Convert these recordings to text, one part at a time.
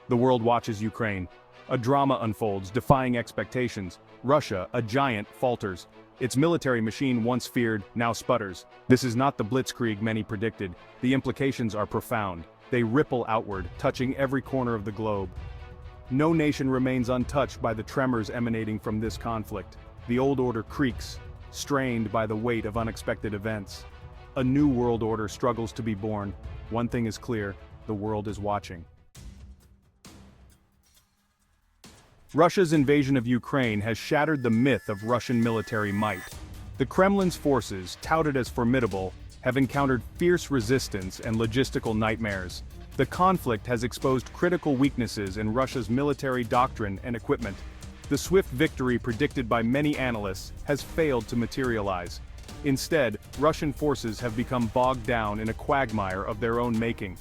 The world watches Ukraine. A drama unfolds, defying expectations. Russia, a giant, falters. Its military machine, once feared, now sputters. This is not the blitzkrieg many predicted. The implications are profound. They ripple outward, touching every corner of the globe. No nation remains untouched by the tremors emanating from this conflict. The old order creaks, strained by the weight of unexpected events. A new world order struggles to be born. One thing is clear, the world is watching. Russia's invasion of Ukraine has shattered the myth of Russian military might. The Kremlin's forces, touted as formidable, have encountered fierce resistance and logistical nightmares. The conflict has exposed critical weaknesses in Russia's military doctrine and equipment. The swift victory predicted by many analysts has failed to materialize. Instead, Russian forces have become bogged down in a quagmire of their own making.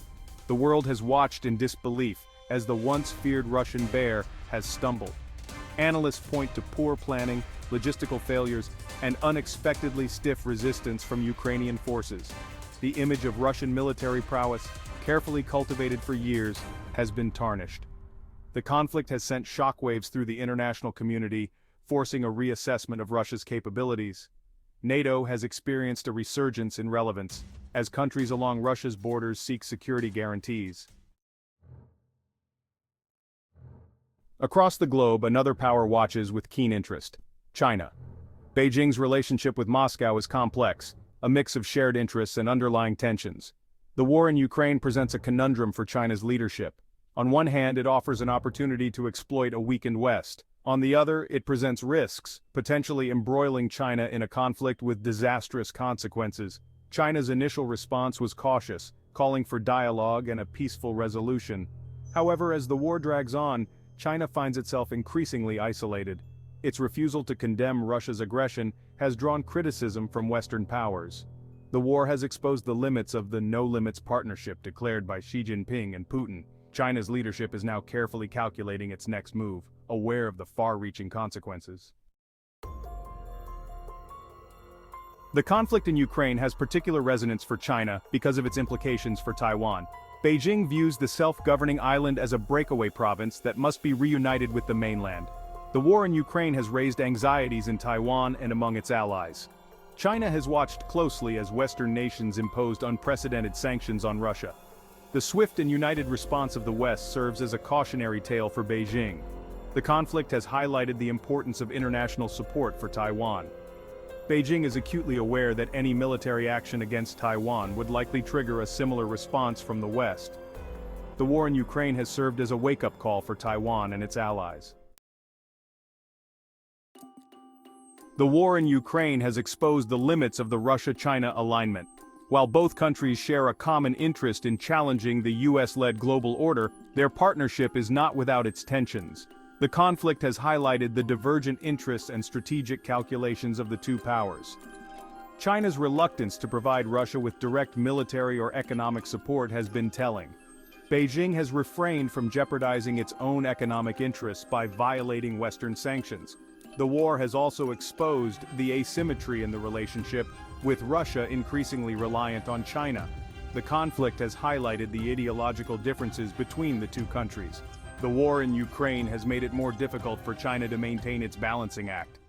The world has watched in disbelief as the once feared Russian bear has stumbled. Analysts point to poor planning, logistical failures, and unexpectedly stiff resistance from Ukrainian forces. The image of Russian military prowess, carefully cultivated for years, has been tarnished. The conflict has sent shockwaves through the international community, forcing a reassessment of Russia's capabilities. NATO has experienced a resurgence in relevance, as countries along Russia's borders seek security guarantees. Across the globe, another power watches with keen interest: China. Beijing's relationship with Moscow is complex, a mix of shared interests and underlying tensions. The war in Ukraine presents a conundrum for China's leadership. On one hand, it offers an opportunity to exploit a weakened West. On the other, it presents risks, potentially embroiling China in a conflict with disastrous consequences. China's initial response was cautious, calling for dialogue and a peaceful resolution. However, as the war drags on, China finds itself increasingly isolated. Its refusal to condemn Russia's aggression has drawn criticism from Western powers. The war has exposed the limits of the no-limits partnership declared by Xi Jinping and Putin. China's leadership is now carefully calculating its next move, aware of the far-reaching consequences. The conflict in Ukraine has particular resonance for China because of its implications for Taiwan. Beijing views the self-governing island as a breakaway province that must be reunited with the mainland. The war in Ukraine has raised anxieties in Taiwan and among its allies. China has watched closely as Western nations imposed unprecedented sanctions on Russia. The swift and united response of the West serves as a cautionary tale for Beijing. The conflict has highlighted the importance of international support for Taiwan. Beijing is acutely aware that any military action against Taiwan would likely trigger a similar response from the West. The war in Ukraine has served as a wake-up call for Taiwan and its allies. The war in Ukraine has exposed the limits of the Russia-China alignment. While both countries share a common interest in challenging the US-led global order, their partnership is not without its tensions. The conflict has highlighted the divergent interests and strategic calculations of the two powers. China's reluctance to provide Russia with direct military or economic support has been telling. Beijing has refrained from jeopardizing its own economic interests by violating Western sanctions. The war has also exposed the asymmetry in the relationship, with Russia increasingly reliant on China. The conflict has highlighted the ideological differences between the two countries. The war in Ukraine has made it more difficult for China to maintain its balancing act.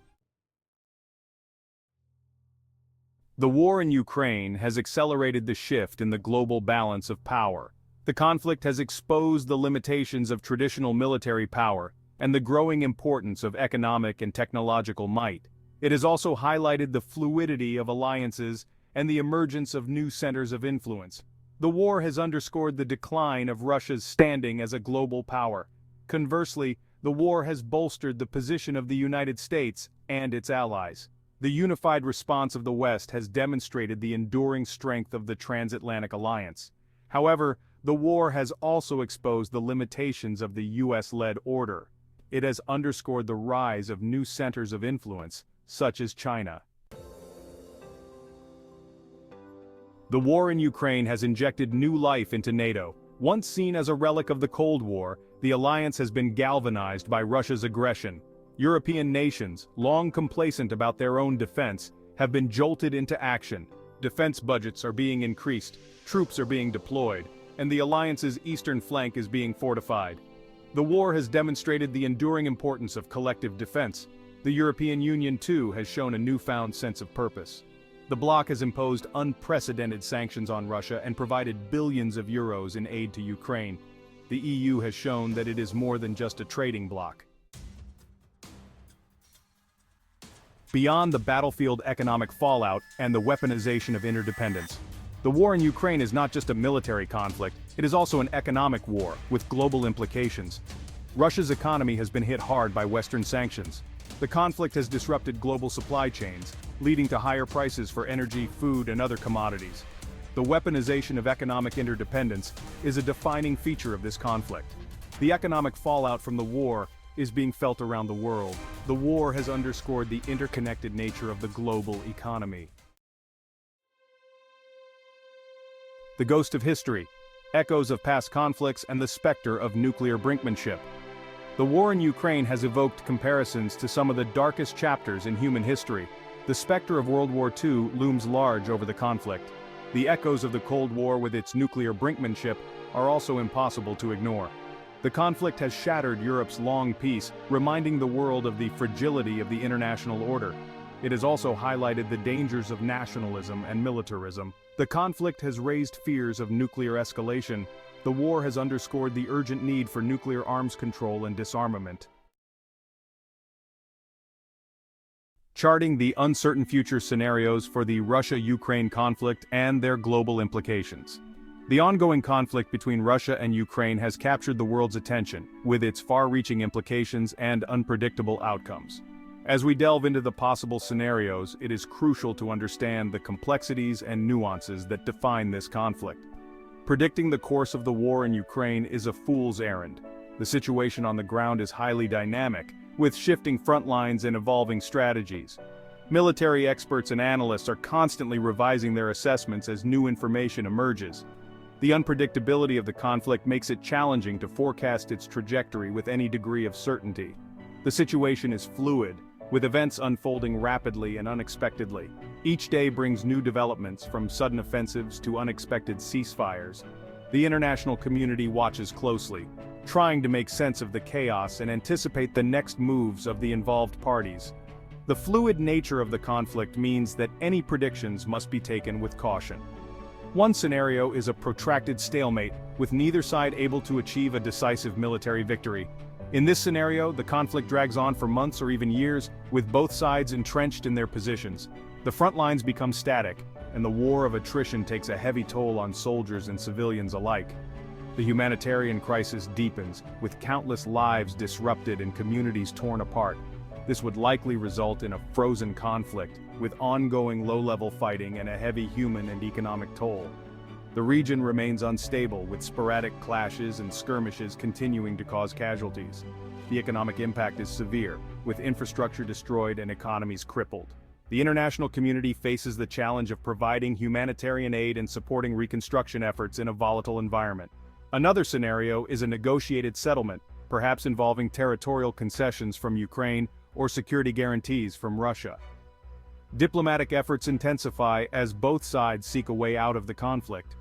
The war in Ukraine has accelerated the shift in the global balance of power. The conflict has exposed the limitations of traditional military power and the growing importance of economic and technological might. It has also highlighted the fluidity of alliances and the emergence of new centers of influence. The war has underscored the decline of Russia's standing as a global power. Conversely, the war has bolstered the position of the United States and its allies. The unified response of the West has demonstrated the enduring strength of the transatlantic alliance. However, the war has also exposed the limitations of the US-led order. It has underscored the rise of new centers of influence, such as China. The war in Ukraine has injected new life into NATO. Once seen as a relic of the Cold War, the alliance has been galvanized by Russia's aggression. European nations, long complacent about their own defense, have been jolted into action. Defense budgets are being increased, troops are being deployed, and the alliance's eastern flank is being fortified. The war has demonstrated the enduring importance of collective defense. The European Union, too, has shown a newfound sense of purpose. The bloc has imposed unprecedented sanctions on Russia and provided billions of euros in aid to Ukraine. The EU has shown that it is more than just a trading bloc. Beyond the battlefield economic fallout and the weaponization of interdependence, the war in Ukraine is not just a military conflict, it is also an economic war with global implications. Russia's economy has been hit hard by Western sanctions. The conflict has disrupted global supply chains, leading to higher prices for energy, food, and other commodities. The weaponization of economic interdependence is a defining feature of this conflict. The economic fallout from the war is being felt around the world. The war has underscored the interconnected nature of the global economy. The ghost of history, echoes of past conflicts, and the specter of nuclear brinkmanship. The war in Ukraine has evoked comparisons to some of the darkest chapters in human history. The specter of World War II looms large over the conflict. The echoes of the Cold War with its nuclear brinkmanship are also impossible to ignore. The conflict has shattered Europe's long peace, reminding the world of the fragility of the international order. It has also highlighted the dangers of nationalism and militarism. The conflict has raised fears of nuclear escalation. The war has underscored the urgent need for nuclear arms control and disarmament. Charting the uncertain future scenarios for the Russia-Ukraine conflict and their global implications. The ongoing conflict between Russia and Ukraine has captured the world's attention, with its far-reaching implications and unpredictable outcomes. As we delve into the possible scenarios, it is crucial to understand the complexities and nuances that define this conflict. Predicting the course of the war in Ukraine is a fool's errand. The situation on the ground is highly dynamic, with shifting front lines and evolving strategies. Military experts and analysts are constantly revising their assessments as new information emerges. The unpredictability of the conflict makes it challenging to forecast its trajectory with any degree of certainty. The situation is fluid, with events unfolding rapidly and unexpectedly. Each day brings new developments, from sudden offensives to unexpected ceasefires. The international community watches closely, trying to make sense of the chaos and anticipate the next moves of the involved parties. The fluid nature of the conflict means that any predictions must be taken with caution. One scenario is a protracted stalemate, with neither side able to achieve a decisive military victory. In this scenario, the conflict drags on for months or even years, with both sides entrenched in their positions. The front lines become static, and the war of attrition takes a heavy toll on soldiers and civilians alike. The humanitarian crisis deepens, with countless lives disrupted and communities torn apart. This would likely result in a frozen conflict, with ongoing low-level fighting and a heavy human and economic toll. The region remains unstable, with sporadic clashes and skirmishes continuing to cause casualties. The economic impact is severe, with infrastructure destroyed and economies crippled. The international community faces the challenge of providing humanitarian aid and supporting reconstruction efforts in a volatile environment. Another scenario is a negotiated settlement, perhaps involving territorial concessions from Ukraine or security guarantees from Russia. Diplomatic efforts intensify as both sides seek a way out of the conflict.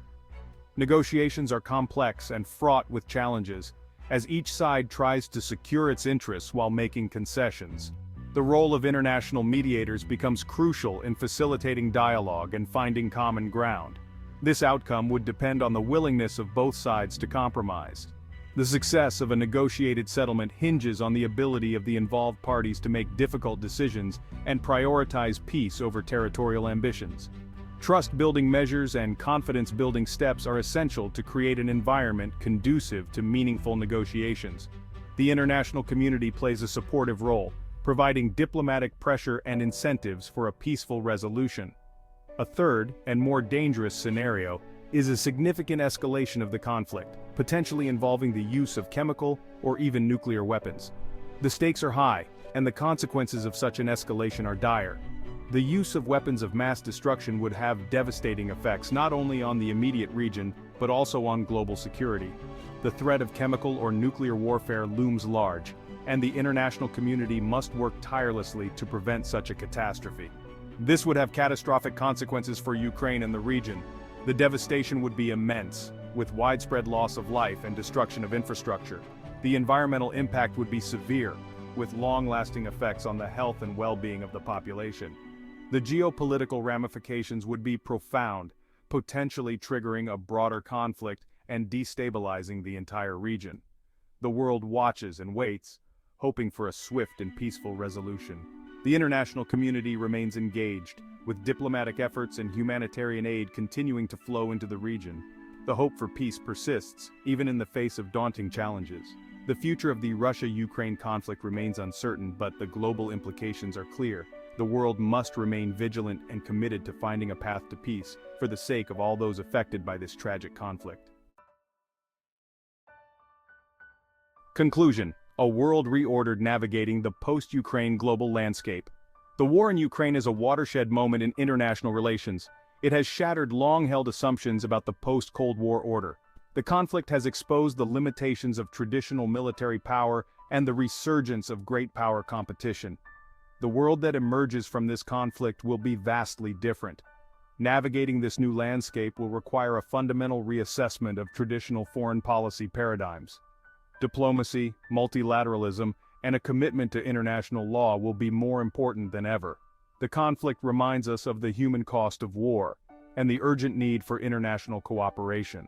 Negotiations are complex and fraught with challenges, as each side tries to secure its interests while making concessions. The role of international mediators becomes crucial in facilitating dialogue and finding common ground. This outcome would depend on the willingness of both sides to compromise. The success of a negotiated settlement hinges on the ability of the involved parties to make difficult decisions and prioritize peace over territorial ambitions. Trust-building measures and confidence-building steps are essential to create an environment conducive to meaningful negotiations. The international community plays a supportive role, providing diplomatic pressure and incentives for a peaceful resolution. A third, and more dangerous scenario, is a significant escalation of the conflict, potentially involving the use of chemical or even nuclear weapons. The stakes are high, and the consequences of such an escalation are dire. The use of weapons of mass destruction would have devastating effects not only on the immediate region, but also on global security. The threat of chemical or nuclear warfare looms large, and the international community must work tirelessly to prevent such a catastrophe. This would have catastrophic consequences for Ukraine and the region. The devastation would be immense, with widespread loss of life and destruction of infrastructure. The environmental impact would be severe, with long-lasting effects on the health and well-being of the population. The geopolitical ramifications would be profound, potentially triggering a broader conflict and destabilizing the entire region. The world watches and waits, hoping for a swift and peaceful resolution. The international community remains engaged, with diplomatic efforts and humanitarian aid continuing to flow into the region. The hope for peace persists, even in the face of daunting challenges. The future of the Russia-Ukraine conflict remains uncertain, but the global implications are clear. The world must remain vigilant and committed to finding a path to peace, for the sake of all those affected by this tragic conflict. Conclusion: a world reordered navigating the post-Ukraine global landscape. The war in Ukraine is a watershed moment in international relations. It has shattered long-held assumptions about the post-Cold War order. The conflict has exposed the limitations of traditional military power and the resurgence of great power competition. The world that emerges from this conflict will be vastly different. Navigating this new landscape will require a fundamental reassessment of traditional foreign policy paradigms. Diplomacy, multilateralism, and a commitment to international law will be more important than ever. The conflict reminds us of the human cost of war and the urgent need for international cooperation.